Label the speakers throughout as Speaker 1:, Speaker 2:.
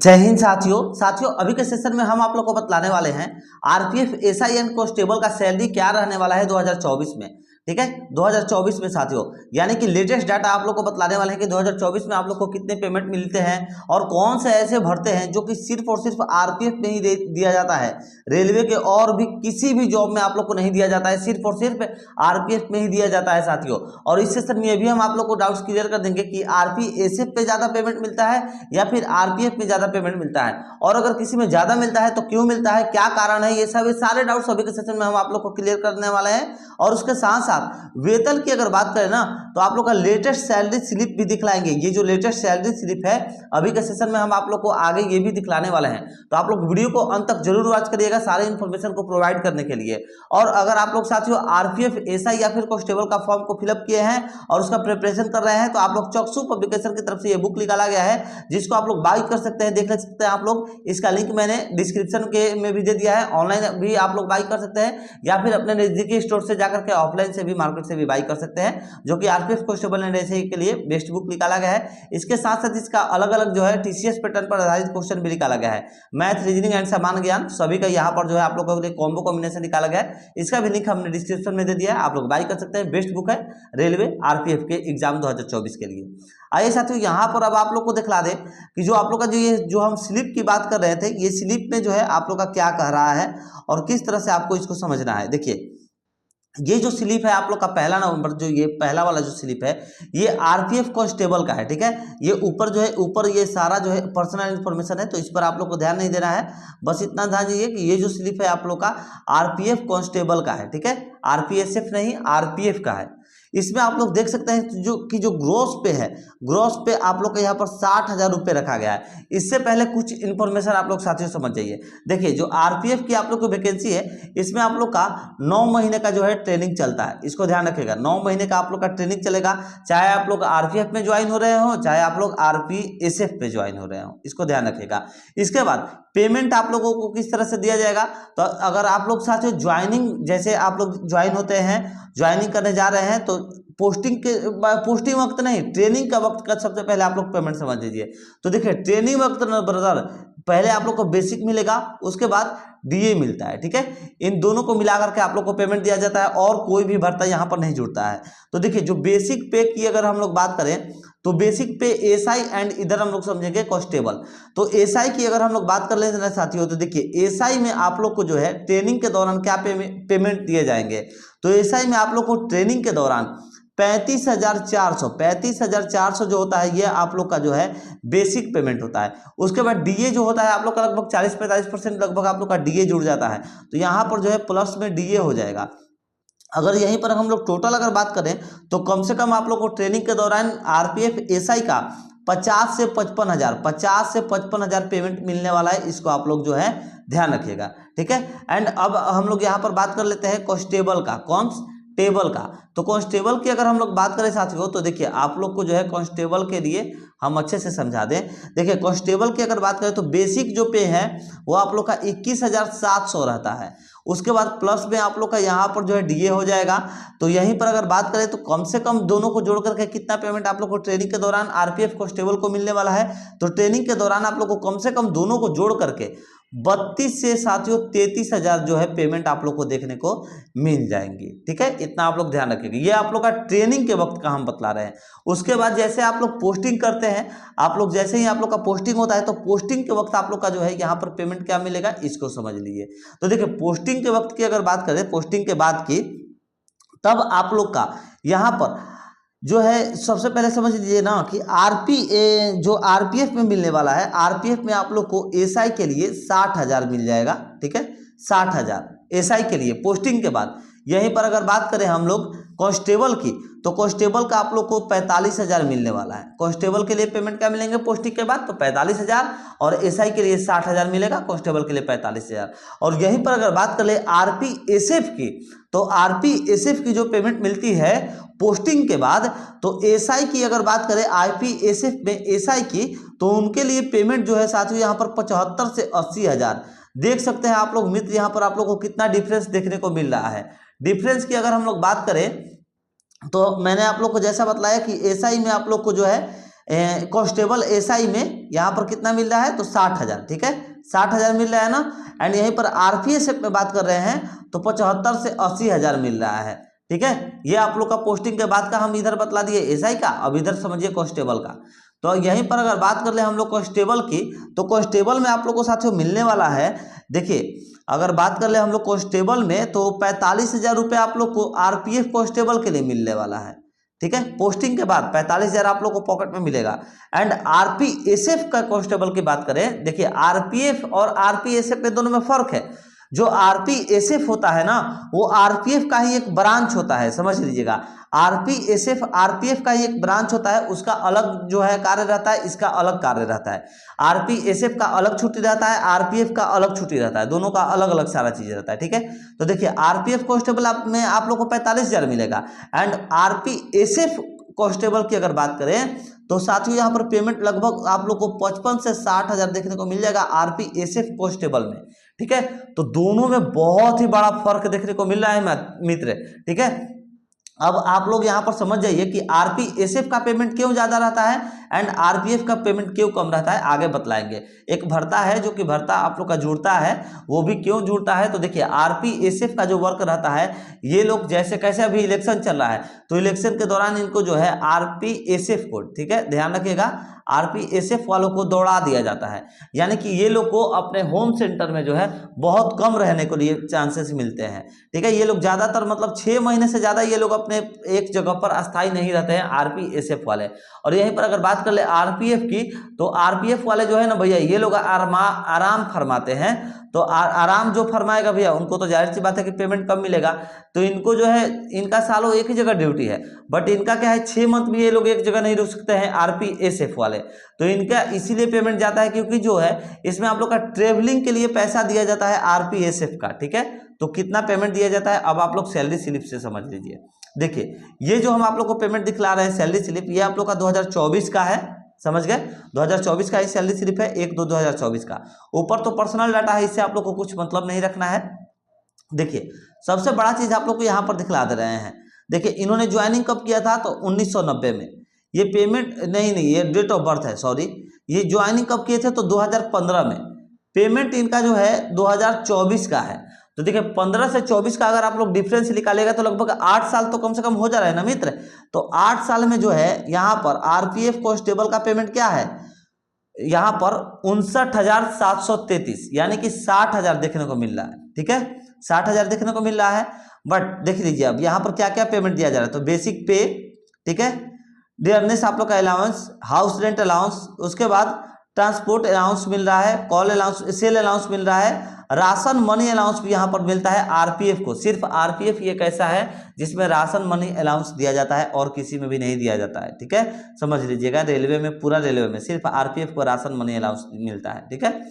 Speaker 1: जय हिंद साथियों अभी के सेशन में हम आप लोग को बतलाने वाले हैं आरपीएफ एसआई एंड कांस्टेबल का सैलरी क्या रहने वाला है 2024 में। ठीक है, 2024 में साथियों, यानी कि लेटेस्ट डाटा आप लोग को बतलाने वाले हैं कि 2024 में आप लोग को कितने पेमेंट मिलते हैं और कौन से ऐसे भरते हैं जो कि सिर्फ और सिर्फ आरपीएफ में ही दिया जाता है। रेलवे के और भी किसी भी जॉब में आप लोग को नहीं दिया जाता है, सिर्फ और सिर्फ आरपीएफ में ही दिया जाता है साथियों। और इस सेशन में भी हम आप लोग को डाउट्स क्लियर कर देंगे कि आरपीएसएफ पे ज्यादा पेमेंट मिलता है या फिर आरपीएफ में ज्यादा पेमेंट मिलता है, और अगर किसी में ज्यादा मिलता है तो क्यों मिलता है, क्या कारण है, ये सारे डाउट्स अभी के सेशन में हम आप लोग को क्लियर करने वाले हैं। और उसके साथ साथ वेतन की अगर बात करें ना तो आप लोग का लेटेस्ट सैलरी स्लिप भी दिखलाएंगे। ये जो लेटेस्ट सैलरी स्लिप है अभी के सेशन में हम आप लोग को आगे ये भी दिखलाने वाले हैं, तो आप लोग वीडियो को अंत तक जरूर वॉच करिएगा सारे इन्फॉर्मेशन को प्रोवाइड करने के लिए। और अगर आप लोग साथियों आरपीएफ एसआई या फिर कांस्टेबल का फॉर्म को फिलअप किए हैं और उसका प्रिपरेशन कर रहे हैं तो आप लोग चौकसू पब्लिकेशन की तरफ से ये बुक निकाला गया है जिसको आप लोग बाई कर सकते हैं, देख सकते हैं आप लोग। इसका लिंक मैंने डिस्क्रिप्शन के में भी दे दिया है, ऑनलाइन भी आप लोग बाई कर सकते हैं या फिर अपने नजदीकी स्टोर से जाकर के ऑफलाइन से भी मार्केट से भी बाई कर सकते हैं, जो कि आरपीएफ कांस्टेबल एंड एसआई के लिए बेस्ट बुक निकाला गया है। इसके साथ साथ इसका अलग अलग जो है टीसीएस पैटर्न पर आधारित क्वेश्चन भी निकाला गया है, मैथ, रीजनिंग एंड सामान्य ज्ञान सभी का यहाँ पर जो है आप लोगों के लिए कॉम्बो कॉम्बिनेशन निकाला गया है। इसका भी लिंक हमने डिस्क्रिप्शन में दे दिया है, आप लोग बाई कर सकते हैं। बेस्ट बुक है रेलवे आरपीएफ के एग्जाम 2024 के लिए। आइए साथियों यहाँ पर अब आप लोग को दिखला दे कि जो आप लोग का जो हम स्लिप की बात कर रहे थे, ये स्लिप में जो है आप लोग का क्या कह रहा है और किस तरह से आपको इसको समझना है। देखिए ये जो स्लिप है आप लोग का पहला नंबर, जो ये पहला वाला जो स्लिप है ये आरपीएफ कांस्टेबल का है। ठीक है, ये ऊपर जो है ऊपर ये सारा जो है पर्सनल इन्फॉर्मेशन है, तो इस पर आप लोग को ध्यान नहीं देना है, बस इतना ध्यान दीजिए कि ये जो स्लिप है आप लोग का आरपीएफ कांस्टेबल का है। ठीक है, आरपीएसएफ नहीं, आरपीएफ का है। इसमें आप लोग देख सकते हैं जो ग्रोस पे है, ग्रोस पे आप लोग का यहाँ पर 60,000 रुपये रखा गया है। इससे पहले कुछ इन्फॉर्मेशन आप लोग साथियों समझ जाइए। देखिए जो आरपीएफ की आप लोग को वैकेंसी है इसमें आप लोग का 9 महीने का जो है ट्रेनिंग चलता है, इसको ध्यान रखिएगा। 9 महीने का आप लोग का ट्रेनिंग चलेगा, चाहे आप लोग आरपीएफ में ज्वाइन हो रहे हो चाहे आप लोग आरपीएसएफ पे ज्वाइन हो रहे हो, इसको ध्यान रखिएगा। इसके बाद पेमेंट आप लोगों को किस तरह से दिया जाएगा, तो अगर आप लोग साथियों ज्वाइनिंग, जैसे आप लोग ज्वाइन होते हैं, ज्वाइनिंग करने जा रहे हैं, तो पोस्टिंग वक्त नहीं, ट्रेनिंग का वक्त का सबसे पहले आप लोग पेमेंट समझ लीजिए। तो देखिए ट्रेनिंग वक्त ना ब्रदर, पहले आप लोग को बेसिक मिलेगा, उसके बाद डीए मिलता है। ठीक है, इन दोनों को मिला करके आप लोग को पेमेंट दिया जाता है और कोई भी भर्ता यहाँ पर नहीं जुड़ता है। तो देखिए जो बेसिक पे की अगर हम लोग बात करें तो बेसिक पे एसआई एंड इधर हम लोग समझेंगे कांस्टेबल। तो एसआई की अगर हम लोग बात कर लेते हैं साथियों, तो देखिए एसआई में आप लोग को जो है ट्रेनिंग के दौरान क्या पेमेंट दिए जाएंगे, तो एसआई में आप लोग को ट्रेनिंग के दौरान 35,400 जो होता है ये आप लोग का जो है बेसिक पेमेंट होता है। उसके बाद डीए जो होता है आप लोग का लगभग 40-45% लगभग आप लोग का डीए जुड़ जाता है, तो यहाँ पर जो है प्लस में डीए हो जाएगा। अगर यहीं पर हम लोग टोटल अगर बात करें तो कम से कम आप लोग को ट्रेनिंग के दौरान आरपीएफ एसआई का 50 से 55,000 पेमेंट मिलने वाला है, इसको आप लोग जो है ध्यान रखिएगा। ठीक है, एंड अब हम लोग यहाँ पर बात कर लेते हैं कांस्टेबल का, कांस्टेबल का। तो कांस्टेबल की अगर हम लोग बात करें साथियों, तो देखिए आप लोग को जो है कांस्टेबल के लिए हम अच्छे से समझा दें। देखिए कांस्टेबल की अगर बात करें तो बेसिक जो पे है वो आप लोग का 21,700 रहता है। उसके बाद प्लस में आप लोग का यहाँ पर जो है डीए हो जाएगा। तो यहीं पर अगर बात करें तो कम से कम दोनों को जोड़ करके कितना पेमेंट आप लोग को ट्रेनिंग के दौरान आरपीएफ कांस्टेबल को मिलने वाला है, तो ट्रेनिंग के दौरान आप लोग को कम से कम दोनों को जोड़ करके 32 से साथियों 33,000 जो है पेमेंट आप लोग को देखने को मिल जाएंगी। ठीक है, इतना आप लोग ध्यान रखिएगा, ये आप लोग का ट्रेनिंग के वक्त का हम बतला रहे हैं। उसके बाद जैसे आप लोग पोस्टिंग करते हैं, आप लोग जैसे ही आप लोग का पोस्टिंग होता है तो पोस्टिंग के वक्त आप लोग का जो है यहाँ पर पेमेंट क्या मिलेगा, इसको समझ लीजिए। तो देखिए पोस्टिंग के वक्त की अगर बात करें, पोस्टिंग के बाद की, तब आप लोग का यहाँ पर जो है सबसे पहले समझ लीजिए ना कि जो आरपीएफ में मिलने वाला है, आरपीएफ में आप लोग को एसआई के लिए 60,000 मिल जाएगा। ठीक है, 60,000 एसआई के लिए पोस्टिंग के बाद। यहीं पर अगर बात करें हम लोग कांस्टेबल की, तो कांस्टेबल का आप लोग को 45,000 मिलने वाला है। कांस्टेबल के लिए पेमेंट क्या मिलेंगे पोस्टिंग के बाद, तो 45,000, और एसआई के लिए 60,000 मिलेगा, कांस्टेबल के लिए 45,000। और यहीं पर अगर बात कर ले आरपीएसएफ की, तो आरपीएसएफ की जो पेमेंट मिलती है पोस्टिंग के बाद, तो एसआई की अगर बात करें आरपीएसएफ में एसआई की, तो उनके लिए पेमेंट जो है साथियों यहाँ पर 75 से 80,000। देख सकते हैं आप लोग मित्र यहाँ पर आप लोग को कितना डिफरेंस देखने को मिल रहा है। डिफरेंस की अगर हम लोग बात करें तो मैंने आप लोग को जैसा बतलाया कि एसआई में आप लोग को जो है कांस्टेबल एसआई में यहाँ पर कितना मिल रहा है तो 60,000, ठीक है 60,000 मिल रहा है ना। एंड यहीं पर आरपीएसएफ में बात कर रहे हैं तो 75 से 80,000 मिल रहा है, ठीक है। ये आप लोग का पोस्टिंग के बाद का हम इधर बतला दिए एसआई का, अब इधर समझिए कांस्टेबल का। तो यहीं पर अगर बात कर ले हम लोग कांस्टेबल की, तो कांस्टेबल में आप लोग को साथियों मिलने वाला है, देखिए अगर बात कर ले हम लोग कांस्टेबल में तो 45,000 रुपये आप लोग को आरपीएफ कांस्टेबल के लिए मिलने वाला है, ठीक है। पोस्टिंग के बाद 45,000 आप लोग को पॉकेट में मिलेगा। एंड आरपीएसएफ का कांस्टेबल की बात करें, देखिए आरपीएफ और आरपीएसएफ में दोनों में फर्क है। जो आरपीएसएफ होता है ना वो आरपीएफ का ही एक ब्रांच होता है, समझ लीजिएगा। आरपीएसएफ आरपीएफ का ही एक ब्रांच होता है, उसका अलग जो है कार्य रहता है, इसका अलग कार्य रहता है। आरपीएसएफ का अलग छुट्टी रहता है, आरपीएफ का अलग छुट्टी रहता है, दोनों का अलग अलग सारा चीज रहता है, ठीक है। तो देखिए आरपीएफ कांस्टेबल में आप लोग को 45,000 मिलेगा। एंड आरपीएसएफ कांस्टेबल की अगर बात करें तो साथियों यहाँ पर पेमेंट लगभग आप लोग को 55 से 60,000 देखने को मिल जाएगा आरपीएसएफ कांस्टेबल में, ठीक है। तो दोनों में बहुत ही बड़ा फर्क देखने को मिल रहा है मित्र, ठीक है। अब आप लोग यहाँ पर समझ जाइए कि आरपीएसएफ का पेमेंट क्यों ज्यादा रहता है एंड आरपीएफ का पेमेंट क्यों कम रहता है, आगे बतलाएंगे। एक भर्ता है जो कि भर्ता आप लोग का जुड़ता है, वो भी क्यों जुड़ता है, तो देखिए आरपीएसएफ का जो वर्क रहता है, ये लोग जैसे कैसे अभी इलेक्शन चल रहा है तो इलेक्शन के दौरान इनको जो है आरपीएसएफ को, ठीक है ध्यान रखिएगा, आरपीएसएफ वालों को दौड़ा दिया जाता है। यानी कि ये लोग को अपने होम सेंटर में जो है बहुत कम रहने को लिए चांसेस मिलते हैं, ठीक है। ये लोग ज्यादातर मतलब 6 महीने से ज्यादा ये लोग अपने एक जगह पर अस्थायी नहीं रहते हैं आरपीएसएफ वाले। और यहीं पर अगर बात कर ले आरपीएफ की, तो आरपीएफ वाले जो है ना भैया ये लोग आराम फरमाते हैं। तो आराम जो फरमाएगा भैया उनको तो जाहिर सी बात है कि पेमेंट कम मिलेगा। तो इनको जो है इनका सालों एक ही जगह ड्यूटी है, बट इनका क्या है 6 मंथ भी ये लोग एक जगह नहीं रुक सकते हैं आरपीएसएफ वाले। तो इनका इसीलिए पेमेंट जाता है क्योंकि जो है इसमें आप लोग का ट्रेवलिंग के लिए पैसा दिया जाता है आरपीएसएफ का, ठीक है। तो कितना पेमेंट दिया जाता है अब आप लोग सैलरी स्लिप से समझ लीजिए। देखिए ये जो हम आप लोग को पेमेंट दिखला रहे हैं सैलरी स्लिप, ये आप लोग का 2024 का है, समझ गए 2024 का ही सैलरी स्लिप है 1/2/2024 का। ऊपर तो पर्सनल डाटा है, इससे आप लोग को कुछ मतलब नहीं रखना है। देखिए सबसे बड़ा चीज आप लोग को यहाँ पर दिखला दे रहे हैं, देखिए इन्होंने ज्वाइनिंग कब किया था तो 1990 में। ये पेमेंट नहीं ये डेट ऑफ बर्थ है, सॉरी, ये ज्वाइनिंग कब किए थे तो 2015 में। पेमेंट इनका जो है 2024 का है। तो देखिए 15 से 24 का अगर आप लोग डिफरेंस निकालेगा तो लगभग 8 साल तो कम से कम हो जा रहा है ना मित्र। तो 8 साल में जो है यहाँ पर आरपीएफ कांस्टेबल का पेमेंट क्या है, यहाँ पर 59,733 यानी कि 60,000 देखने को मिल रहा है, ठीक है 60,000 देखने को मिल रहा है। बट देख लीजिए अब यहाँ पर क्या क्या पेमेंट दिया जा रहा है, तो बेसिक पे, ठीक है, डियरनेस आप लोग का अलाउंस, हाउस रेंट अलाउंस, उसके बाद ट्रांसपोर्ट अलाउंस मिल रहा है, कॉल अलाउंस, सेल अलाउंस मिल रहा है, राशन मनी अलाउंस भी यहाँ पर मिलता है आरपीएफ को। सिर्फ आरपीएफ ये कैसा है जिसमें राशन मनी अलाउंस दिया जाता है और किसी में भी नहीं दिया जाता है, ठीक है समझ लीजिएगा। रेलवे में, पूरा रेलवे में सिर्फ आरपीएफ को राशन मनी अलाउंस मिलता है, ठीक है।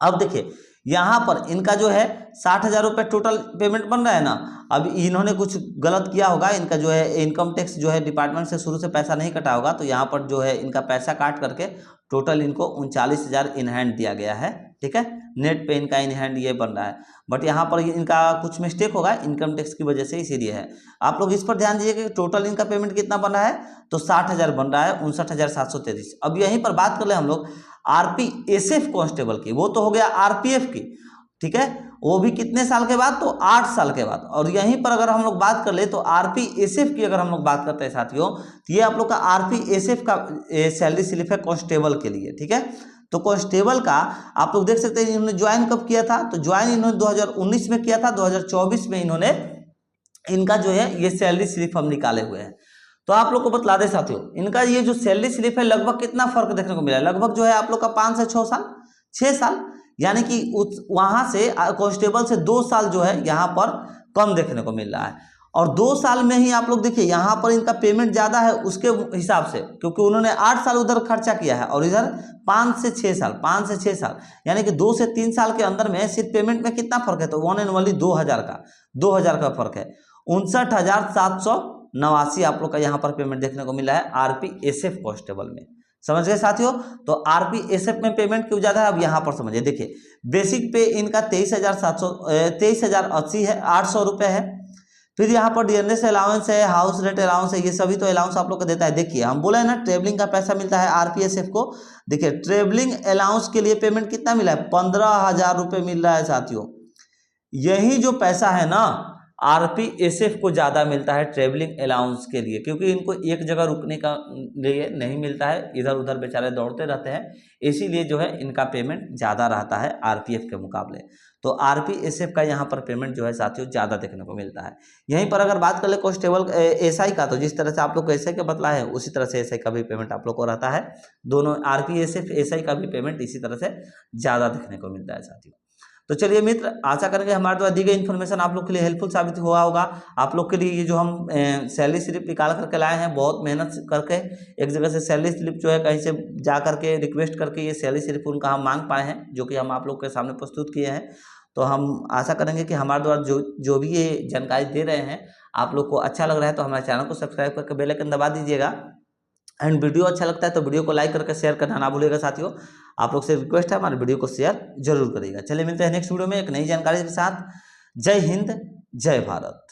Speaker 1: अब देखिए यहाँ पर इनका जो है 60,000 रुपये टोटल पेमेंट बन रहा है ना। अब इन्होंने कुछ गलत किया होगा, इनका जो है इनकम टैक्स जो है डिपार्टमेंट से शुरू से पैसा नहीं कटा होगा, तो यहाँ पर जो है इनका पैसा काट करके टोटल इनको 39,000 इन हैंड दिया गया है, ठीक है। नेट पे इनका इन हैंड ये बन रहा है, बट यहाँ पर इनका कुछ मिस्टेक होगा इनकम टैक्स की वजह से, इसीलिए है। आप लोग इस पर ध्यान दीजिए कि टोटल इनका पेमेंट कितना बन रहा है तो 60,000 बन रहा है, 59,733। अब यहीं पर बात कर ले हम लोग आरपीएसएफ कांस्टेबल की, वो तो हो गया आरपीएफ की, ठीक है, वो भी कितने साल के बाद तो 8 साल के बाद। और यहीं पर अगर हम लोग बात कर ले तो आरपीएसएफ की अगर हम लोग बात करते हैं साथियों, तो ये आप लोग का आरपीएसएफ का सैलरी स्लिप है कांस्टेबल के लिए, ठीक है। तो कांस्टेबल का आप लोग देख सकते हैं इन्होंने ज्वाइन कब किया था, तो ज्वाइन इन्होंने 2019 में किया था, 2024 में इन्होंने इनका जो है ये सैलरी स्लिप हम निकाले हुए हैं। तो आप लोग को बतला दे साथियों, इनका ये जो सैलरी स्लिप है लगभग कितना फर्क देखने को मिला है, लगभग जो है आप लोग का 5 से 6 साल, यानी कि वहां से कांस्टेबल से 2 साल जो है यहाँ पर कम देखने को मिल रहा है। और 2 साल में ही आप लोग देखिए यहाँ पर इनका पेमेंट ज्यादा है उसके हिसाब से, क्योंकि उन्होंने 8 साल उधर खर्चा किया है और इधर 5 से 6 साल, यानी कि 2 से 3 साल के अंदर में सिर्फ पेमेंट में कितना फर्क है तो 1 एंड ओनली 2,000 का फर्क है। 59,789 आप लोग का यहाँ पर पेमेंट देखने को मिला है आरपीएसएफ कांस्टेबल में, समझ गए साथियों। तो आरपीएसएफ में पेमेंट क्यों ज्यादा है अब यहाँ पर समझिए। देखिए बेसिक पे इनका 23,080 है, 800 रुपये है। फिर यहाँ पर डीएनएस अलाउंस है, हाउस रेंट अलाउंस है, ये सभी तो अलाउंस आप लोग को देता है। देखिए हम बोले ना ट्रेवलिंग का पैसा मिलता है आरपीएसएफ को। देखिए ट्रेवलिंग अलाउंस के लिए पेमेंट कितना मिला है, 15,000 रुपये मिल रहा है साथियों। यही जो पैसा है ना आरपीएसएफ को ज़्यादा मिलता है ट्रेवलिंग अलाउंस के लिए, क्योंकि इनको एक जगह रुकने का लिए नहीं मिलता है, इधर उधर बेचारे दौड़ते रहते हैं, इसीलिए जो है इनका पेमेंट ज़्यादा रहता है आरपीएफ के मुकाबले। तो आरपीएसएफ का यहाँ पर पेमेंट जो है साथियों ज़्यादा देखने को मिलता है। यहीं पर अगर बात कर ले कांस्टेबल एसआई का, तो जिस तरह से आप लोग को एसआई का बतला है उसी तरह से एसआई का भी पेमेंट आप लोग को रहता है। दोनों आरपीएसएफ एसआई का भी पेमेंट इसी तरह से ज़्यादा देखने को मिलता है साथियों। तो चलिए मित्र, आशा करेंगे हमारे द्वारा दी गई इन्फॉर्मेशन आप लोग के लिए हेल्पफुल साबित हुआ होगा। आप लोग के लिए ये जो हम सैलरी स्लिप निकाल करके लाए हैं, बहुत मेहनत करके एक जगह से सैलरी स्लिप जो है कहीं से जा करके रिक्वेस्ट करके ये सैलरी स्लिप उनका हम मांग पाए हैं, जो कि हम आप लोग के सामने प्रस्तुत किए हैं। तो हम आशा करेंगे कि हमारे द्वारा जो भी ये जानकारी दे रहे हैं आप लोग को अच्छा लग रहा है, तो हमारे चैनल को सब्सक्राइब करके बेल आइकन दबा दीजिएगा। एंड वीडियो अच्छा लगता है तो वीडियो को लाइक करके शेयर करना ना भूलिएगा साथियों। आप लोग से रिक्वेस्ट है हमारे वीडियो को शेयर जरूर करिएगा। चलिए मिलते हैं नेक्स्ट वीडियो में एक नई जानकारी के साथ। जय हिंद, जय भारत।